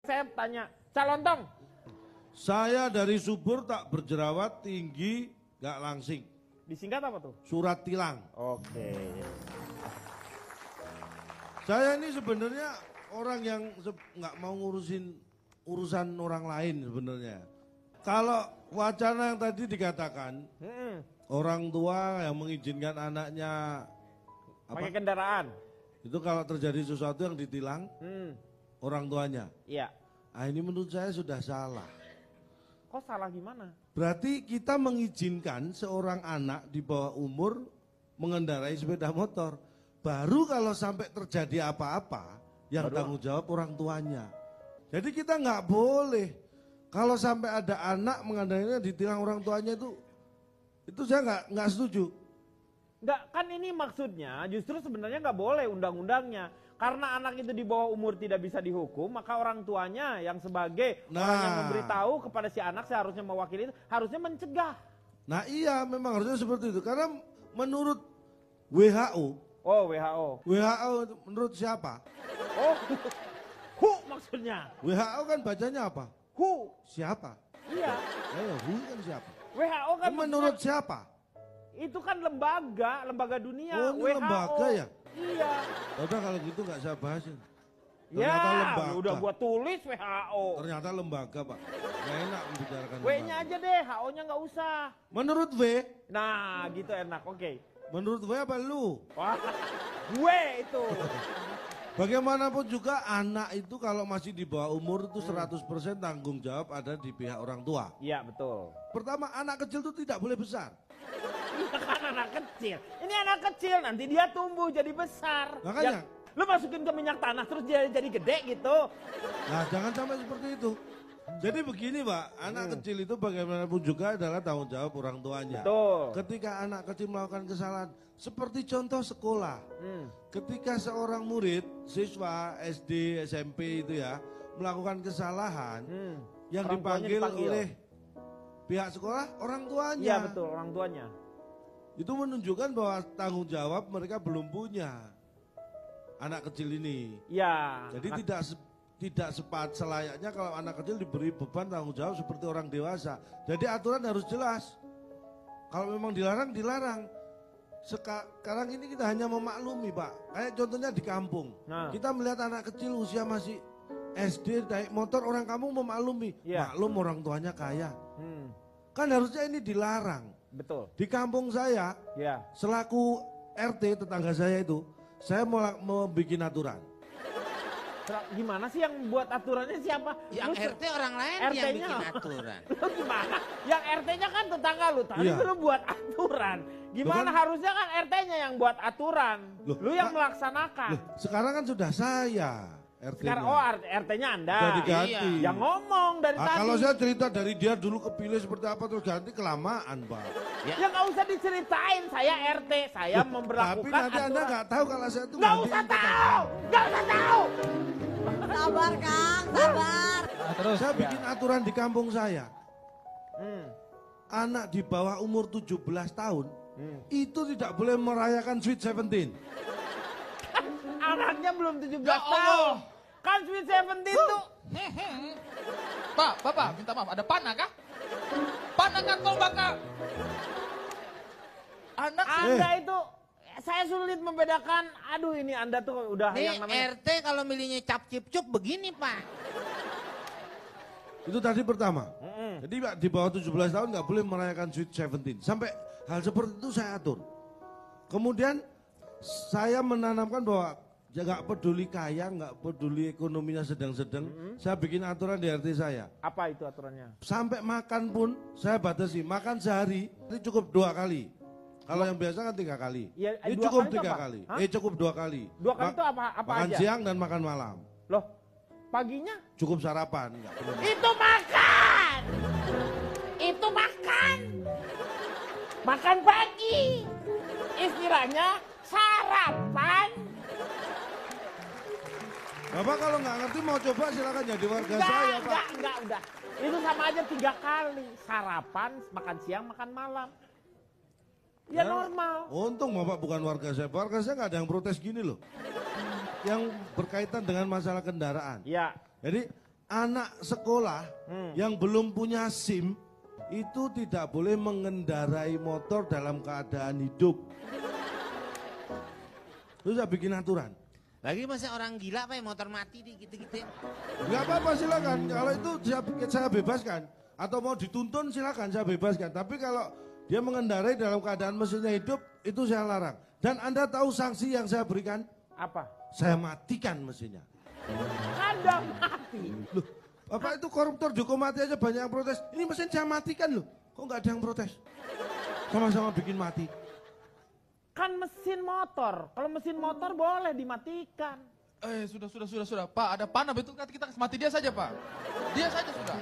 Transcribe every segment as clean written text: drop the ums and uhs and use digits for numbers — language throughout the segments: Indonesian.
Saya tanya, Calontong. Saya dari subur tak berjerawat, tinggi, gak langsing. Disingkat apa tuh? Surat tilang. Oke. Saya ini sebenarnya orang yang nggak mau ngurusin urusan orang lain sebenarnya. Kalau wacana yang tadi dikatakan, orang tua yang mengizinkan anaknya pakai kendaraan. Itu kalau terjadi sesuatu yang ditilang orang tuanya. Iya. Nah ini menurut saya sudah salah. Kok salah gimana? Berarti kita mengizinkan seorang anak di bawah umur mengendarai sepeda motor. Baru kalau sampai terjadi apa-apa, yang tanggung jawab orang tuanya. Jadi kita nggak boleh kalau sampai ada anak mengendarainya ditilang orang tuanya itu saya nggak setuju. Nggak, kan ini maksudnya justru sebenarnya nggak boleh undang-undangnya. Karena anak itu di bawah umur tidak bisa dihukum, maka orang tuanya yang sebagai orang yang memberitahu kepada si anak seharusnya mewakili itu, harusnya mencegah. Nah iya memang harusnya seperti itu. Karena menurut WHO. Oh WHO. WHO menurut siapa? Oh WHO maksudnya. WHO kan bacanya apa? WHO. Siapa? Iya. WHO kan siapa? WHO kan menurut siapa? Itu kan lembaga dunia. Oh ini WHO. lembaga ya? Iya. Udah kalau gitu nggak saya bahasin. Ternyata lembaga. Udah buat tulis WHO. Ternyata lembaga Pak. Gak enak membicarakan W-nya aja deh, HO-nya nggak usah. Menurut W? Nah gitu enak, oke. Menurut W apa lu? Wah, gue itu. Bagaimanapun juga anak itu kalau masih di bawah umur itu 100% tanggung jawab ada di pihak orang tua. Iya betul. Pertama anak kecil itu tidak boleh besar. Iya kan anak kecil. Ini anak kecil nanti dia tumbuh jadi besar. Makanya. Lu masukin ke minyak tanah terus dia jadi gede gitu. Nah jangan sampai seperti itu. Jadi begini Pak, anak kecil itu bagaimanapun juga adalah tanggung jawab orang tuanya. Betul. Ketika anak kecil melakukan kesalahan, seperti contoh sekolah. Ketika seorang murid, siswa SD, SMP itu ya, melakukan kesalahan, yang dipanggil oleh pihak sekolah, orang tuanya. Iya betul, orang tuanya. Itu menunjukkan bahwa tanggung jawab mereka belum punya. Anak kecil ini. Iya. Jadi tidak selayaknya kalau anak kecil diberi beban tanggung jawab seperti orang dewasa. Jadi aturan harus jelas. Kalau memang dilarang, dilarang. Sekarang ini kita hanya memaklumi Pak. Kayak contohnya di kampung. Nah. Kita melihat anak kecil usia masih SD naik motor, orang kampung memaklumi. Maklum orang tuanya kaya. Kan harusnya ini dilarang. Betul. Di kampung saya, selaku RT tetangga saya itu, saya mau bikin aturan. Gimana sih yang buat aturannya siapa? Yang RT orang lain yang bikin aturan. Lu gimana? Yang RT-nya kan tetangga lu, tadi lu buat aturan. Gimana harusnya kan RT-nya yang buat aturan. Lu yang melaksanakan. Sekarang kan sudah saya RT-nya. Sekarang RT-nya Anda. Sudah diganti. Iya. Yang ngomong dari tadi. Kalau saya cerita dari dia dulu kepilih seperti apa terus ganti kelamaan Pak. Ya nggak usah diceritain, saya RT, saya memberlakukan tapi nanti aturan. Anda nggak tahu kalau saya itu nggak usah tahu, nggak usah tahu. Sabar Kang, sabar. Terus saya bikin aturan di kampung saya. Anak di bawah umur 17 tahun itu tidak boleh merayakan Sweet 17. Anaknya belum 17 tahun. Kan Sweet 17 tuh. Pak, Bapak minta maaf, ada panah kah? Panah kan kau bakal. Anak Anda itu saya sulit membedakan. Aduh ini Anda tuh udah nih, yang namanya RT kalau milihnya cap cip cup begini Pak. Itu tadi pertama. Jadi di bawah 17 tahun nggak boleh merayakan Sweet 17. Sampai hal seperti itu saya atur. Kemudian saya menanamkan bahwa nggak peduli kaya, nggak peduli ekonominya sedang-sedang. Saya bikin aturan di RT saya. apa itu aturannya? Sampai makan pun saya batasi. Makan sehari ini cukup 2 kali. Kalau yang biasa kan 3 kali. Ya, ini 2 cukup kali itu 3 apa? kali. Hah? Cukup 2 kali. 2 kali itu apa makan aja? siang dan makan malam. Loh, paginya? Cukup sarapan. Nggak perlu makan. Itu makan! Itu makan! Makan pagi! Istilahnya sarapan! Bapak kalau nggak ngerti mau coba silakan jadi warga saya Pak. Enggak, udah. Itu sama aja 3 kali. Sarapan, makan siang, makan malam. Ya normal. Untung Bapak bukan warga saya. Warga saya nggak ada yang protes gini loh. Yang berkaitan dengan masalah kendaraan. Ya. Jadi anak sekolah yang belum punya SIM itu tidak boleh mengendarai motor dalam keadaan hidup. Terus saya bikin aturan. Lagi masa orang gila apa ya motor mati di gitu-gitu. Enggak apa-apa silakan. Kalau itu saya bebaskan. Atau mau dituntun silakan saya bebaskan. Tapi kalau dia mengendarai dalam keadaan mesinnya hidup itu saya larang. Dan Anda tahu sanksi yang saya berikan? Apa? Saya matikan mesinnya. Ada mati. Loh, Bapak itu koruptor dihukum mati aja banyak yang protes. Ini mesin saya matikan loh. Kok nggak ada yang protes? Sama-sama bikin mati. Kan mesin motor. Kalau mesin motor boleh dimatikan. Sudah. Pak, ada panah betul kan kita mati dia saja, Pak. Dia saja sudah.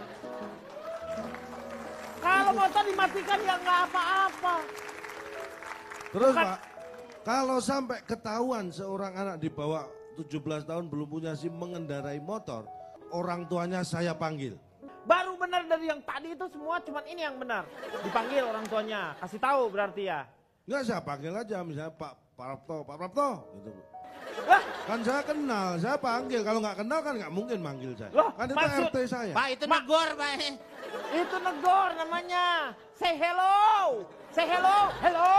Kalau motor dimatikan ya nggak apa-apa. Terus Pak, kalau sampai ketahuan seorang anak di bawah 17 tahun belum punya SIM mengendarai motor, orang tuanya saya panggil. Baru benar dari yang tadi itu semua cuman ini yang benar. Dipanggil orang tuanya, kasih tahu berarti ya. Enggak, saya panggil aja misalnya Pak Prapto gitu. Lah, Kan saya kenal, saya panggil. Kalau nggak kenal kan nggak mungkin manggil saya. Loh, Kan itu maksud- RT saya. Pak itu negor Pak. itu negor namanya. Say hello. Say hello. Hello.